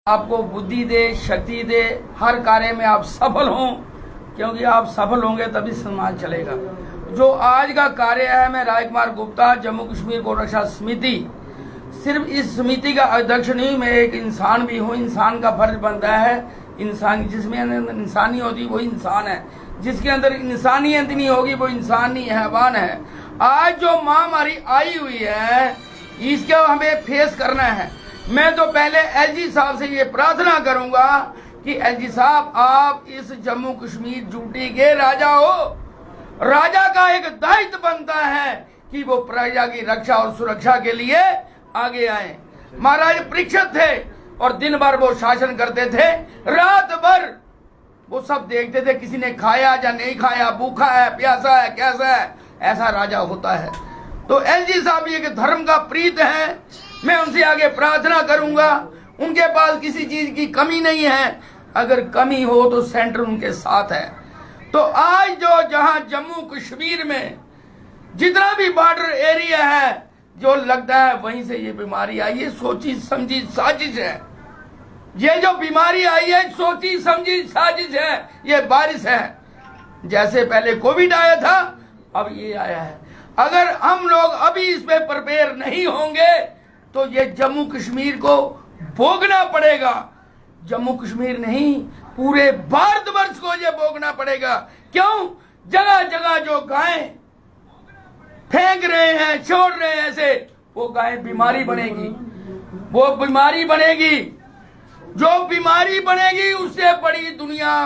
आपको बुद्धि दे, शक्ति दे, हर कार्य में आप सफल हों, क्योंकि आप सफल होंगे तभी समाज चलेगा। जो आज का कार्य है, मैं राजकुमार गुप्ता, जम्मू कश्मीर गौ रक्षा समिति, सिर्फ इस समिति का अध्यक्ष नहीं, मैं एक इंसान भी हूँ। इंसान का फर्ज बनता है, इंसान जिसमें इंसानी होती वो इंसान है, जिसके अंदर इंसानियत नहीं होगी वो इंसान नहीं, हैवान है। आज जो महामारी आई हुई है इसको हमें फेस करना है। मैं तो पहले एलजी साहब से ये प्रार्थना करूंगा कि एलजी साहब, आप इस जम्मू कश्मीर ड्यूटी के राजा हो। राजा का एक दायित्व बनता है कि वो प्रजा की रक्षा और सुरक्षा के लिए आगे आए। महाराज परीक्षित थे और दिन भर वो शासन करते थे, रात भर वो सब देखते थे किसी ने खाया या नहीं खाया, भूखा है, प्यासा है, कैसा है। ऐसा राजा होता है। तो एलजी साहब ये धर्म का प्रीत है, मैं उनसे आगे प्रार्थना करूंगा। उनके पास किसी चीज की कमी नहीं है, अगर कमी हो तो सेंटर उनके साथ है। तो आज जो जहां जम्मू कश्मीर में जितना भी बॉर्डर एरिया है, जो लगता है वहीं से ये बीमारी आई है, सोची समझी साजिश है। ये जो बीमारी आई है सोची समझी साजिश है, ये बारिश है। जैसे पहले कोविड आया था, अब ये आया है। अगर हम लोग अभी इस पे प्रिपेयर नहीं होंगे तो ये जम्मू कश्मीर को भोगना पड़ेगा। जम्मू कश्मीर नहीं, पूरे भारतवर्ष को ये भोगना पड़ेगा। क्यों? जगह जगह जो गाय फेंक रहे हैं, छोड़ रहे हैं, ऐसे वो गाय बीमारी बनेगी, वो बीमारी बनेगी। जो बीमारी बनेगी उससे बड़ी दुनिया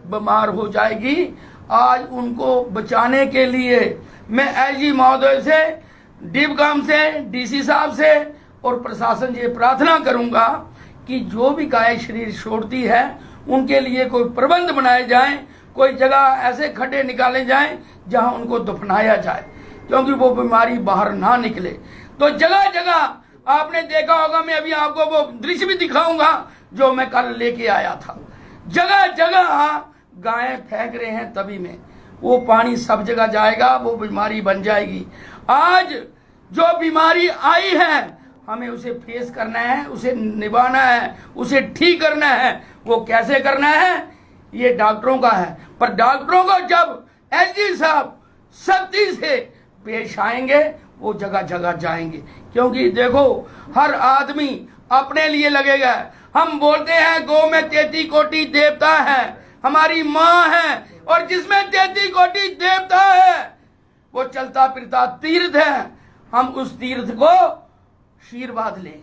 बीमार हो जाएगी। आज उनको बचाने के लिए मैं एलजी महोदय से, डिबगाम से, डीसी साहब से और प्रशासन से प्रार्थना करूंगा कि जो भी गाय शरीर छोड़ती है उनके लिए कोई प्रबंध बनाए जाए, कोई जगह ऐसे खड्डे निकाले जाएं जहां उनको दफनाया जाए, क्योंकि वो बीमारी बाहर ना निकले। तो जगह जगह आपने देखा होगा, मैं अभी आपको वो दृश्य भी दिखाऊंगा जो मैं कल लेके आया था। जगह जगह गायें फेंक रहे हैं, तभी में वो पानी सब जगह जाएगा, वो बीमारी बन जाएगी। आज जो बीमारी आई है हमें उसे फेस करना है, उसे निभाना है, उसे ठीक करना है। वो कैसे करना है ये डॉक्टरों का है, पर डॉक्टरों को जब एलजी साहब सख्ती से पेश आएंगे वो जगह जगह जाएंगे। क्योंकि देखो, हर आदमी अपने लिए लगेगा। हम बोलते हैं गौ में 33 कोटि देवता है, हमारी माँ है, और जिसमें 33 कोटि देवता है वो चलता फिरता तीर्थ है। हम उस तीर्थ को आशीर्वाद लें,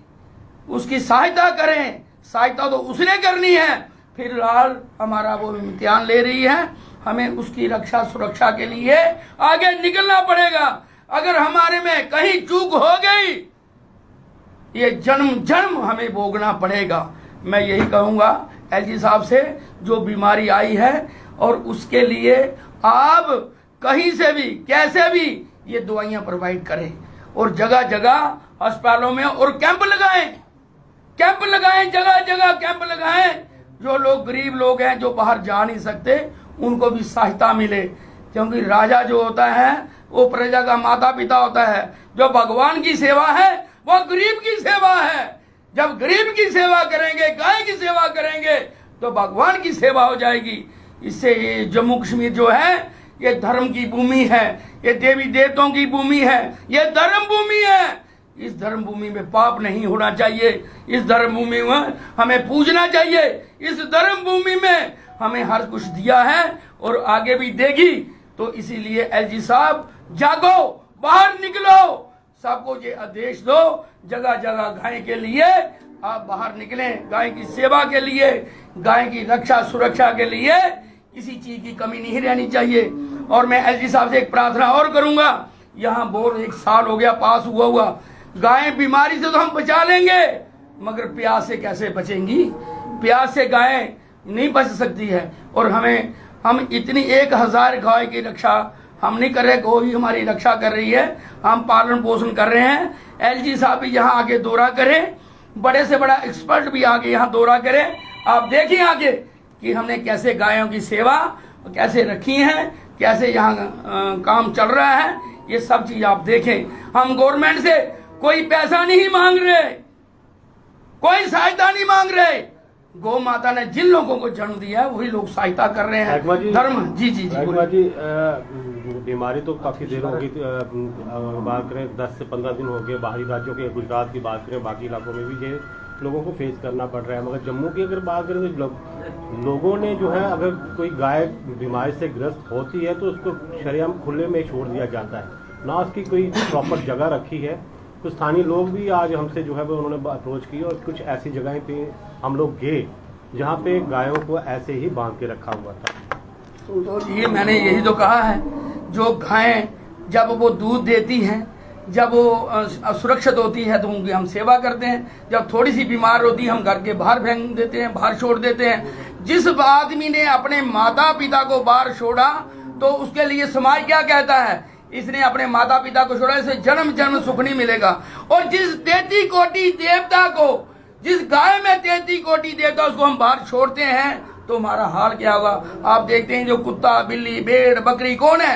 उसकी सहायता करें। सहायता तो उसने करनी है, फिलहाल हमारा वो इम्तिहान ले रही है, हमें उसकी रक्षा सुरक्षा के लिए आगे निकलना पड़ेगा। अगर हमारे में कहीं चूक हो गई, ये जन्म जन्म हमें भोगना पड़ेगा। मैं यही कहूंगा एलजी साहब से, जो बीमारी आई है और उसके लिए आप कहीं से भी कैसे भी ये दवाइयां प्रोवाइड करें, और जगह जगह अस्पतालों में और कैंप लगाएं, जगह जगह कैंप लगाएं। जो लोग गरीब लोग हैं, जो बाहर जा नहीं सकते, उनको भी सहायता मिले। क्योंकि राजा जो होता है वो प्रजा का माता पिता होता है। जो भगवान की सेवा है वो गरीब की सेवा है। जब गरीब की सेवा करेंगे, गाय की सेवा करेंगे, तो भगवान की सेवा हो जाएगी। इससे ये जम्मू कश्मीर जो है ये धर्म की भूमि है, ये देवी देवताओं की भूमि है, ये धर्म भूमि है। इस धर्म भूमि में पाप नहीं होना चाहिए। इस धर्म भूमि में हमें पूजना चाहिए। इस धर्म भूमि में हमें हर कुछ दिया है और आगे भी देगी। तो इसीलिए एलजी साहब, जागो, बाहर निकलो, सबको ये आदेश दो, जगह जगह गाय के लिए आप बाहर निकलें, गाय की सेवा के लिए, गाय की रक्षा सुरक्षा के लिए। किसी चीज की कमी नहीं रहनी चाहिए। और मैं एलजी साहब से एक प्रार्थना और करूंगा, यहाँ बोर 1 साल हो गया पास हुआ, गाय बीमारी से तो हम बचा लेंगे, मगर प्यास से कैसे बचेंगी? प्यास से गाय नहीं बच सकती है। और हम इतनी 1000 गाय की रक्षा हम नहीं कर रहे, कोई हमारी रक्षा कर रही है, हम पालन पोषण कर रहे हैं। एलजी साहब भी यहाँ आके दौरा करें, बड़े से बड़ा एक्सपर्ट भी आके यहाँ दौरा करें। आप देखिए आगे कि हमने कैसे गायों की सेवा कैसे रखी है, कैसे यहाँ काम चल रहा है, ये सब चीज आप देखें। हम गवर्नमेंट से कोई पैसा नहीं मांग रहे, कोई सहायता नहीं मांग रहे। गौ माता ने जिन लोगों को जन्म दिया है वही लोग सहायता कर रहे हैं। धर्म जी जी जी जी बीमारी तो काफी देर हो गई, बात करें 10 से 15 दिन हो गए। बाहरी राज्यों के, गुजरात की बात करें, बाकी इलाकों में भी ये लोगों को फेस करना पड़ रहा है। मगर जम्मू की अगर बात करें तो लोगों ने जो है, अगर कोई गाय बीमारी से ग्रस्त होती है तो उसको शरेआम खुले में छोड़ दिया जाता है, ना उसकी कोई प्रॉपर जगह रखी है। कुछ स्थानीय लोग भी आज हमसे जो है वो उन्होंने अप्रोच की, और कुछ ऐसी जगह पे हम लोग गए जहाँ पे गायों को ऐसे ही बांध के रखा हुआ था। तो ये मैंने यही तो कहा है, जो गायें जब वो दूध देती हैं, जब वो सुरक्षित होती है तो उनकी हम सेवा करते हैं। जब थोड़ी सी बीमार होती है हम घर के बाहर फेंक देते हैं, बाहर छोड़ देते हैं। जिस आदमी ने अपने माता पिता को बाहर छोड़ा तो उसके लिए समाज क्या कहता है, इसने अपने माता पिता को छोड़ा, इसे जन्म जन्म सुख नहीं मिलेगा। और जिस 33 कोटि देवता को, जिस गाय में 33 कोटि देवता, उसको हम बाहर छोड़ते हैं तो हमारा हाल क्या होगा। आप देखते हैं जो कुत्ता, बिल्ली, भेड़, बकरी कौन है,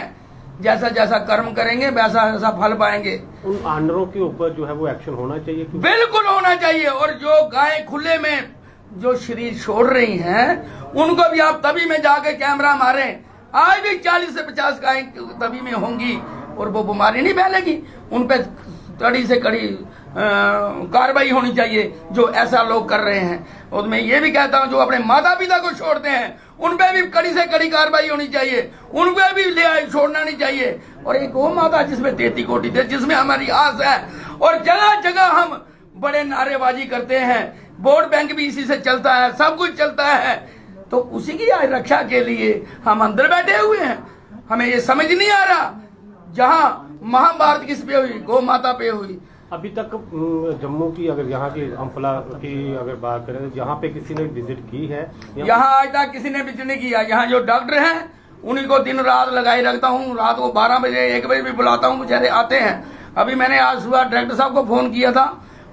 जैसा जैसा कर्म करेंगे वैसा वैसा फल पाएंगे। उन आंडरों के ऊपर जो है वो एक्शन होना चाहिए, बिल्कुल होना चाहिए। और जो गाय खुले में जो शरीर छोड़ रही हैं उनको भी आप तभी में जाके कैमरा मारें, आज भी 40 से 50 गाय तभी में होंगी और वो बीमारी नहीं फैलेगी। उन पे कड़ी से कड़ी कार्रवाई होनी चाहिए जो ऐसा लोग कर रहे हैं। और मैं ये भी कहता हूँ जो अपने माता पिता को छोड़ते हैं उन पे भी कड़ी से कड़ी कार्रवाई होनी चाहिए, उन पे भी ले छोड़ना नहीं चाहिए। और एक गौ माता जिसमें 33 कोटि थे, जिसमें हमारी आस है, और जगह जगह हम बड़े नारेबाजी करते हैं, वोट बैंक भी इसी से चलता है, सब कुछ चलता है, तो उसी की रक्षा के लिए हम अंदर बैठे हुए हैं। हमें ये समझ नहीं आ रहा, जहाँ महाभारत किस पे हुई, गौ माता पे हुई। अभी तक जम्मू की अगर यहाँ की अम्फला की अगर बात करें, यहाँ पे किसी ने विजिट की है? यहाँ आज तक किसी ने विजिट नहीं किया। यहाँ जो डॉक्टर हैं उन्हीं को दिन रात लगाई रखता हूँ, रात को 12 बजे 1 बजे भी बुलाता हूँ, बेचारे आते हैं। अभी मैंने आज सुबह डायरेक्टर साहब को फोन किया था,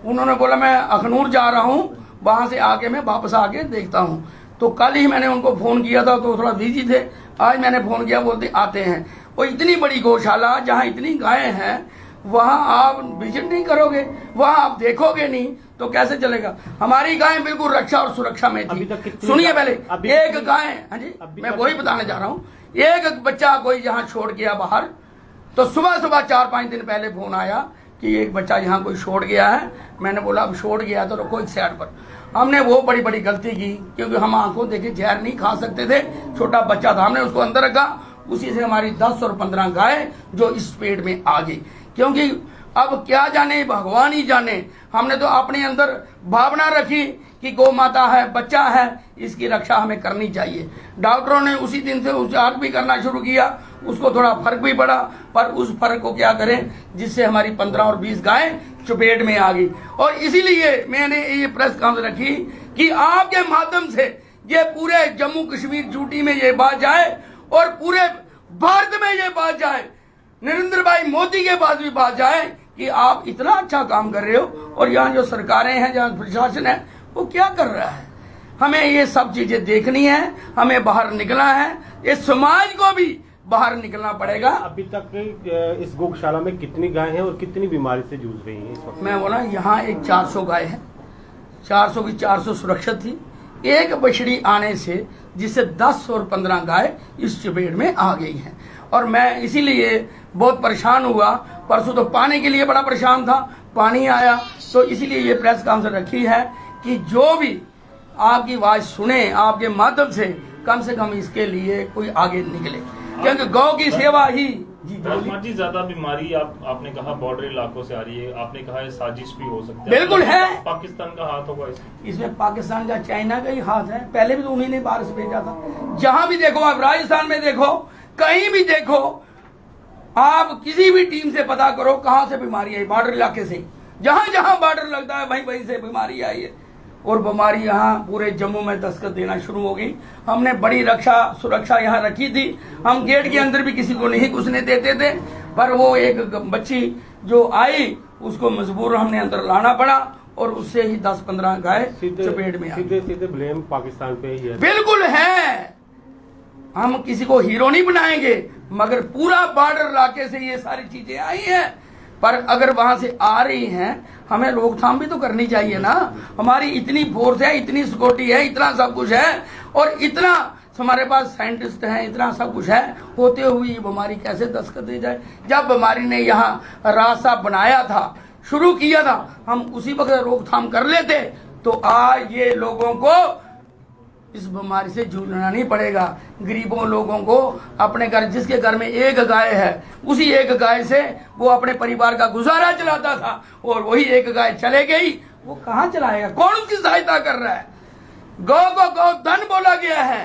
उन्होंने बोला मैं अखनूर जा रहा हूँ, वहां से आके मैं वापस आके देखता हूँ। तो कल ही मैंने उनको फोन किया था तो थोड़ा बिजी थे, आज मैंने फोन किया, बोलते आते हैं। और इतनी बड़ी गौशाला जहाँ इतनी गायें हैं वहां आप विजिट नहीं करोगे, वहां आप देखोगे नहीं तो कैसे चलेगा। हमारी गायें बिल्कुल रक्षा और सुरक्षा में थी। सुनिए पहले, एक गाय, हाँ जी मैं वही बताने जा रहा हूँ, एक बच्चा कोई यहाँ छोड़ गया बाहर, तो सुबह सुबह 4-5 दिन पहले फोन आया कि एक बच्चा यहाँ कोई छोड़ गया है। मैंने बोला अब छोड़ गया तो रखो एक साइड पर। हमने वो बड़ी बड़ी गलती की, क्योंकि हम आंखों देखे जहर नहीं खा सकते थे, छोटा बच्चा था, हमने उसको अंदर रखा। उसी से हमारी 10 और 15 गाय जो इस पेड़ में आ गई। क्योंकि अब क्या जाने, भगवान ही जाने, हमने तो अपने अंदर भावना रखी कि गौ माता है, बच्चा है, इसकी रक्षा हमें करनी चाहिए। डॉक्टरों ने उसी दिन से उपचार भी करना शुरू किया, उसको थोड़ा फर्क भी पड़ा, पर उस फर्क को क्या करें जिससे हमारी 15 और 20 गायें चपेट में आ गई। और इसीलिए मैंने ये प्रेस कॉन्फ्रेंस रखी कि आपके माध्यम से ये पूरे जम्मू कश्मीर ड्यूटी में ये बात जाए और पूरे भारत में ये बात जाए, नरेंद्र भाई मोदी के पास भी बात जाए कि आप इतना अच्छा काम कर रहे हो और यहाँ जो सरकारें हैं, जहाँ प्रशासन है, वो क्या कर रहा है। हमें ये सब चीजें देखनी है, हमें बाहर निकलना है, इस समाज को भी बाहर निकलना पड़ेगा। अभी तक इस गौशाला में कितनी गाय हैं और कितनी बीमारी से जूझ रही हैं इस वक्त? मैं बोला यहाँ एक 400 गाय है, 400 की 400 सुरक्षित थी। एक बछड़ी आने से जिससे 10 और 15 गाय इस चपेट में आ गई हैं। और मैं इसीलिए बहुत परेशान हुआ, परसों तो पानी के लिए बड़ा परेशान था, पानी आया, तो इसीलिए ये प्रेस कॉन्फ्रेंस रखी है कि जो भी आपकी आवाज सुने, आपके माध्यम से कम इसके लिए कोई आगे निकले, क्योंकि गौ की सेवा ही। जी ज्यादा बीमारी आपने कहा बॉर्डर इलाकों से आ रही है, आपने कहा है साजिश भी हो सकती है, बिल्कुल है, पाकिस्तान का हाथ होगा इसमें पाकिस्तान का, चाइना का ही हाथ है। पहले भी तो उन्हीं ने बाहर से भेजा था। जहां भी देखो आप, राजस्थान में देखो, कहीं भी देखो आप, किसी भी टीम से पता करो कहां से बीमारी आई, बॉर्डर इलाके से। जहां जहां बॉर्डर लगता है वहीं से बीमारी आई है। और बीमारी यहाँ पूरे जम्मू में दस्तक देना शुरू हो गई। हमने बड़ी रक्षा सुरक्षा यहाँ रखी थी, हम गेट के अंदर भी किसी को नहीं घुसने देते थे, पर वो एक बच्ची जो आई उसको मजबूर हमने अंदर लाना पड़ा और उससे ही 10-15 गाय चपेट में सीधे ब्लेम पाकिस्तान पे ही है। बिल्कुल है, हम किसी को हीरो नहीं बनाएंगे, मगर पूरा बॉर्डर इलाके से ये सारी चीजें आई हैं। पर अगर वहां से आ रही हैं, हमें रोकथाम भी तो करनी चाहिए ना। हमारी इतनी फोर्स है, इतनी सिक्योरिटी है, इतना सब कुछ है और इतना हमारे पास साइंटिस्ट हैं, इतना सब कुछ है, होते हुए ये बीमारी कैसे दस्तक दे जाए। जब बीमारी ने यहाँ रास्ता बनाया था, शुरू किया था, हम उसी वक्त रोकथाम कर लेते तो आज ये लोगों को इस बीमारी से जूझना नहीं पड़ेगा। गरीबों लोगों को अपने घर, जिसके घर में एक गाय है, उसी एक गाय से वो अपने परिवार का गुजारा चलाता था और वही एक गाय चले गई, वो कहाँ चलाएगा? कौन उसकी सहायता कर रहा है? गौ को गौधन बोला गया है।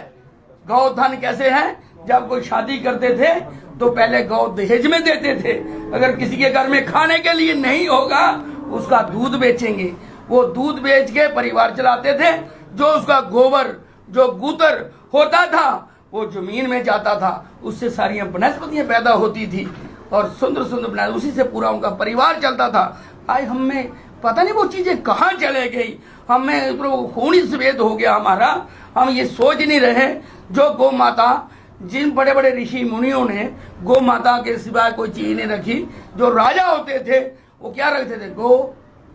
गौधन कैसे है? जब कोई शादी करते थे तो पहले गौ दहेज में देते थे। अगर किसी के घर में खाने के लिए नहीं होगा, उसका दूध बेचेंगे, वो दूध बेच के परिवार चलाते थे। जो उसका गोबर, जो गूतर होता था, वो जमीन में जाता था, उससे सारी वनस्पतियां पैदा होती थी और सुंदर सुंदर बना, उसी से पूरा उनका परिवार चलता था। आज हमें पता नहीं वो चीजें कहाँ चले गई, हमें खून ही सफेद हो गया हमारा। हम ये सोच नहीं रहे, जो गौ माता, जिन बड़े बड़े ऋषि मुनियों ने गौ माता के सिवाय कोई चीज नहीं रखी। जो राजा होते थे वो क्या रखते थे? गौ,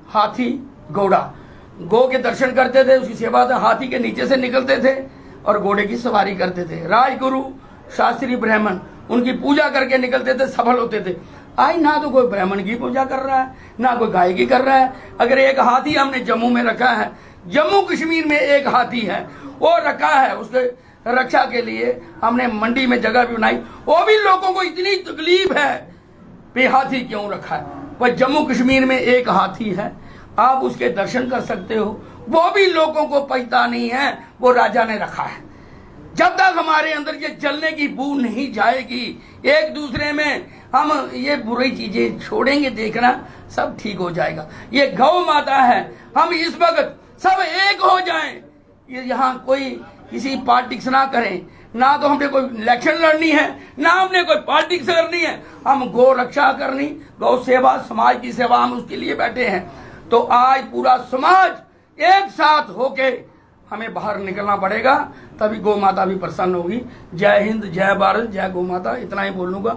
हाथी, घोड़ा। गौ के दर्शन करते थे, उसकी सेवा था, हाथी के नीचे से निकलते थे और घोड़े की सवारी करते थे। राजगुरु, शास्त्री ब्राह्मण उनकी पूजा करके निकलते थे, सफल होते थे। आज ना तो कोई ब्राह्मण की पूजा कर रहा है, ना कोई गाय की कर रहा है। अगर एक हाथी हमने जम्मू में रखा है, जम्मू कश्मीर में एक हाथी है, वो रखा है, उसके रक्षा के लिए हमने मंडी में जगह भी बनाई। वो भी लोगों को इतनी तकलीफ है, पे हाथी क्यों रखा है? पर जम्मू कश्मीर में एक हाथी है, आप उसके दर्शन कर सकते हो, वो भी लोगों को पता नहीं है, वो राजा ने रखा है। जब तक हमारे अंदर ये जलने की बू नहीं जाएगी, एक दूसरे में हम ये बुरी चीजें छोड़ेंगे, देखना सब ठीक हो जाएगा। ये गौ माता है, हम इस वक्त सब एक हो जाएं। ये यहाँ कोई किसी पॉलिटिक्स ना करें, ना तो हमने कोई इलेक्शन लड़नी है, ना हमने कोई पॉलिटिक्स करनी है। हम गौ रक्षा करनी, गौ सेवा, समाज की सेवा, हम उसके लिए बैठे हैं। तो आज पूरा समाज एक साथ होके हमें बाहर निकलना पड़ेगा, तभी गौ माता भी प्रसन्न होगी। जय हिंद, जय भारत, जय गौ माता, इतना ही बोलूंगा।